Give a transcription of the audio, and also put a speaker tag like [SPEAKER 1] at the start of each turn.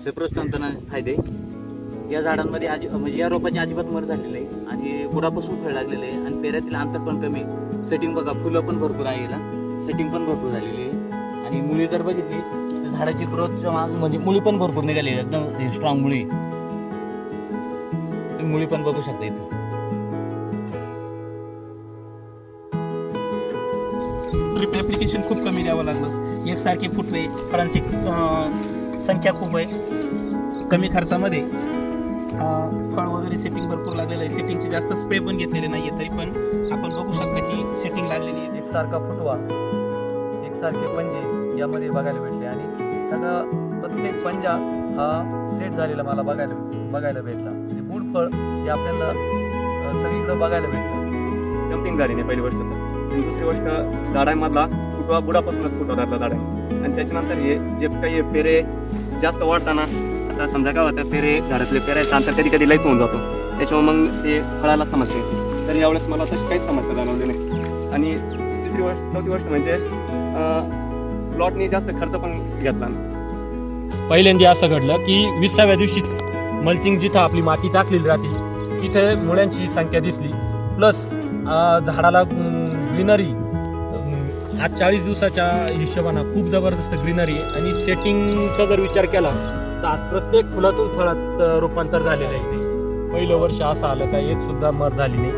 [SPEAKER 1] Separate तंत्रज्ञानाचे फायदे या झाडांमध्ये म्हणजे या रोपाची अजिबात मर झालेली आहे आणि बुडापासून फळ लागलेले आहे आणि पेऱ्यातील अंतर पण कमी. सेटिंग बघा, फुलं पण भरपूर आहे, याला सेटिंग पण भरपूर झालेली आहे आणि मुळी जर बघितली तर झाडाची ग्रोथ म्हणजे मुळी पण भरपूर निघाली आहे, एकदम स्ट्रॉंग मुळी. तुम्ही मुळी पण बघू शकता इथं.
[SPEAKER 2] ड्रिप ॲप्लिकेशन खूप कमी द्यावं लागलं, एकसारखे फुटवे, फळांची संख्या खूप आहे, कमी खर्चामध्ये फळ वगैरे सेटिंग भरपूर लागलेलं आहे. सेटिंगचे जास्त स्प्रे पण घेतलेले नाही आहे, तरी पण आपण बघू शकता की सेटिंग लागलेली आहे.
[SPEAKER 3] एकसारखा फुटवा, एकसारखे पंजे यामध्ये बघायला भेटले आणि सगळं प्रत्येक पंजा हा सेट झालेला मला बघायला भेटला. म्हणजे मूळ फळ हे आपल्याला सगळीकडे बघायला भेटलं.
[SPEAKER 4] जम्पिंग झाली नाही पहिली गोष्ट तर, आणि दुसरी गोष्ट झाडांमधला फुटवा बुडापासूनच फुटवा धरला झाड आहे. आणि त्याच्यानंतर हे जे काही पेरे जास्त वाढताना, आता समजा काय होतं, पेरे झाडातले पेऱ्याचा अंतर कधी कधी लईच होऊन जातो, त्याच्यामुळे मग ते फळाला समस्या येते. तर यावेळेस मला तशी काहीच समस्या जाणवली नाही. आणि चौथी गोष्ट म्हणजे प्लॉटनी जास्त खर्च पण घेतला.
[SPEAKER 5] पहिल्यांदा असं घडलं की 20व्या दिवशीच मल्चिंग जिथं आपली माती टाकलेली राहते तिथे मुळ्यांची संख्या दिसली, प्लस झाडाला ग्रीनरी आज 40 दिवसाच्या हिशोबानं खूप जबरदस्त ग्रीनरी आहे. आणि सेटिंगचा जर विचार केला तर आज प्रत्येक फुलातून फळात रूपांतर झालेलं आहे. पहिलं वर्ष असं आलं का एक सुद्धा मर झाली नाही.